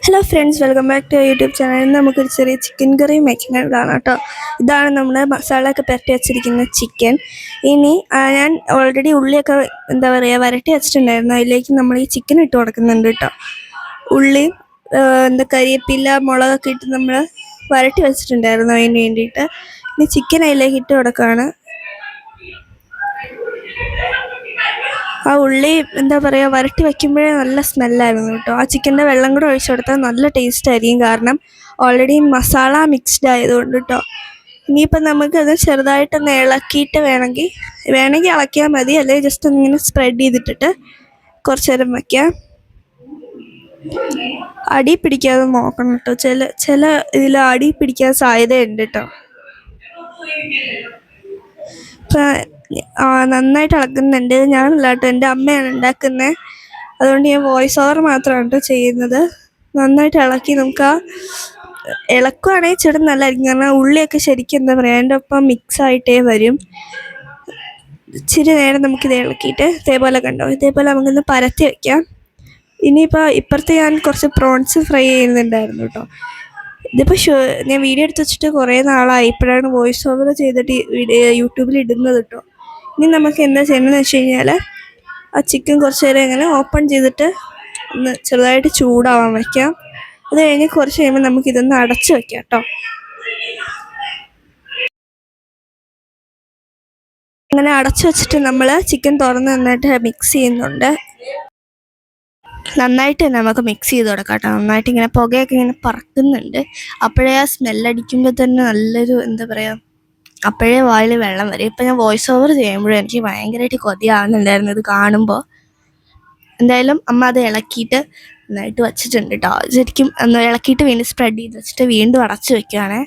Hello friends, welcome back to YouTube channel. നമുക്കൊരു ചെറിയ chicken കറി making കാണാം കേട്ടോ. ഇതാണ് നമ്മൾ മസാലയൊക്കെ പുരട്ടി വെച്ചിരിക്കുന്ന ചിക്കൻ. ഇനി ഞാൻ ഓൾറെഡി ഉള്ളിയൊക്കെ വരട്ടി വെച്ചിട്ടുണ്ടായിരുന്നു. അതിലേക്ക് നമ്മൾ ഈ ചിക്കൻ ഇട്ട് കൊടുക്കുന്നുണ്ട് കേട്ടോ. ഉള്ളി കരിവേപ്പില മുളകൊക്കെ ഇട്ട് നമ്മൾ വരട്ടി വെച്ചിട്ടുണ്ടായിരുന്നു അതിന് വേണ്ടിയിട്ട്. ഇനി ചിക്കൻ അതിലേക്ക് ഇട്ട് കൊടുക്കുകയാണ്. ആ ഉള്ളി വരട്ടി വയ്ക്കുമ്പോഴേ നല്ല സ്മെല്ലായിരുന്നു കേട്ടോ. ആ ചിക്കൻ്റെ വെള്ളം കൂടെ ഒഴിച്ചു കൊടുത്താൽ നല്ല ടേസ്റ്റ് ആയിരിക്കും, കാരണം ഓൾറെഡി മസാല മിക്സ്ഡ് ആയതുകൊണ്ട് കേട്ടോ. ഇനിയിപ്പം നമുക്കത് ചെറുതായിട്ടൊന്ന് ഇളക്കിയിട്ട് വേണമെങ്കിൽ ഇളക്കിയാൽ മതി, അല്ലെങ്കിൽ ജസ്റ്റ് ഒന്നിങ്ങനെ സ്പ്രെഡ് ചെയ്തിട്ടിട്ട് കുറച്ച് നേരം വയ്ക്കാം. അടി പിടിക്കാതെ നോക്കണം കേട്ടോ. ചില ഇതിൽ അടി പിടിക്കാൻ സാധ്യതയുണ്ട് കേട്ടോ. നന്നായിട്ട് ഇളക്കുന്നുണ്ട്. ഞാനല്ല കേട്ടോ, എൻ്റെ അമ്മയാണ് ഉണ്ടാക്കുന്നത്. അതുകൊണ്ട് ഞാൻ വോയിസ് ഓവർ മാത്രമാണ് കേട്ടോ ചെയ്യുന്നത്. നന്നായിട്ട് ഇളക്കി നമുക്ക് ഇളക്കുവാണെങ്കിൽ ചെടി നല്ലതായിരിക്കും, കാരണം ഉള്ളിയൊക്കെ ശരിക്കും അതിൻ്റെ ഒപ്പം മിക്സായിട്ടേ വരും. ഇച്ചിരി നേരം നമുക്കിത് ഇളക്കിയിട്ട് ഇതേപോലെ കണ്ടോ, ഇതേപോലെ നമുക്കൊന്ന് പരത്തി വയ്ക്കാം. ഇനിയിപ്പോൾ ഇപ്പുറത്ത് ഞാൻ കുറച്ച് പ്രോൺസ് ഫ്രൈ ചെയ്യുന്നുണ്ടായിരുന്നു കേട്ടോ. ഇതിപ്പോൾ ഞാൻ വീഡിയോ എടുത്ത് വെച്ചിട്ട് കുറേ നാളായി, ഇപ്പോഴാണ് വോയിസ് ഓവർ ചെയ്തിട്ട് യൂട്യൂബിൽ ഇടുന്നത് കേട്ടോ. ഇനി നമുക്ക് എന്താ ചെയ്യണമെന്ന് വെച്ച് കഴിഞ്ഞാൽ, ആ ചിക്കൻ കുറച്ച് നേരം ഇങ്ങനെ ഓപ്പൺ ചെയ്തിട്ട് ഒന്ന് ചെറുതായിട്ട് ചൂടാവാൻ വയ്ക്കാം. അത് കഴിഞ്ഞ് കുറച്ച് കഴിയുമ്പോൾ നമുക്കിതൊന്ന് അടച്ച് വയ്ക്കാം കേട്ടോ. അങ്ങനെ അടച്ചു വെച്ചിട്ട് നമ്മൾ ചിക്കൻ തുറന്ന് നന്നായിട്ട് മിക്സ് ചെയ്യുന്നുണ്ട്. നന്നായിട്ട് തന്നെ നമുക്ക് മിക്സ് ചെയ്ത് കൊടുക്കാം കേട്ടോ. നന്നായിട്ട് ഇങ്ങനെ പുകയൊക്കെ ഇങ്ങനെ പറക്കുന്നുണ്ട്. അപ്പോഴേ ആ സ്മെല്ലടിക്കുമ്പോൾ തന്നെ നല്ലൊരു അപ്പോഴേ വായിൽ വെള്ളം വരും. ഇപ്പം ഞാൻ വോയിസ് ഓവർ ചെയ്യുമ്പോഴും എനിക്ക് ഭയങ്കരമായിട്ട് കൊതിയാവുന്നുണ്ടായിരുന്നു ഇത് കാണുമ്പോൾ. എന്തായാലും അമ്മ അത് ഇളക്കിയിട്ട് നന്നായിട്ട് വച്ചിട്ടുണ്ട് കേട്ടോ. ശരിക്കും ഇളക്കിയിട്ട് വീണ്ടും സ്പ്രെഡ് ചെയ്ത് വെച്ചിട്ട് വീണ്ടും അടച്ചു വെക്കുകയാണേ.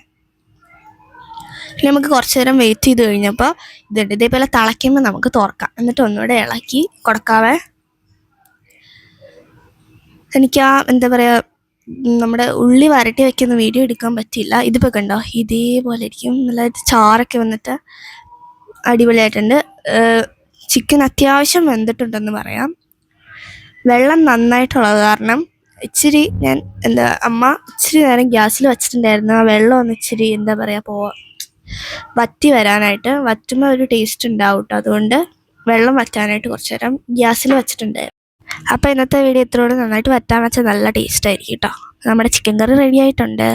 പിന്നെ നമുക്ക് കുറച്ച് നേരം വെയിറ്റ് ചെയ്ത് കഴിഞ്ഞപ്പോൾ ഇതേപോലെ തിളയ്ക്കുമ്പോൾ നമുക്ക് തുറക്കാം. എന്നിട്ട് ഒന്നുകൂടെ ഇളക്കി കൊടുക്കാവേ. എനിക്ക് നമ്മുടെ ഉള്ളി വരട്ടി വയ്ക്കുന്ന വീഡിയോ എടുക്കാൻ പറ്റില്ല. ഇതിപ്പോൾ കണ്ടോ, ഇതേപോലെ ഇരിക്കും. നല്ലതായിട്ട് ചാറൊക്കെ വന്നിട്ട് അടിപൊളിയായിട്ടുണ്ട്. ചിക്കൻ അത്യാവശ്യം വെന്തിട്ടുണ്ടെന്ന് പറയാം. വെള്ളം നന്നായിട്ടുള്ളത് കാരണം ഇച്ചിരി അമ്മ ഇച്ചിരി നേരം ഗ്യാസിൽ വെച്ചിട്ടുണ്ടായിരുന്നു. ആ വെള്ളം ഒന്ന് ഇച്ചിരി വറ്റി വരാനായിട്ട്. വറ്റുമ്പോൾ ഒരു ടേസ്റ്റ് ഉണ്ടാവും കേട്ടോ. അതുകൊണ്ട് വെള്ളം വറ്റാനായിട്ട് കുറച്ച് നേരം ഗ്യാസിൽ വെച്ചിട്ടുണ്ടായിരുന്നു. അപ്പോൾ ഇന്നത്തെ വീഡിയോ ഇത്രയോടെ. നന്നായിട്ട് വറ്റാൻ വെച്ചാൽ നല്ല ടേസ്റ്റ് ആയിരിക്കും കേട്ടോ. നമ്മുടെ ചിക്കൻ കറി റെഡി ആയിട്ടുണ്ട്.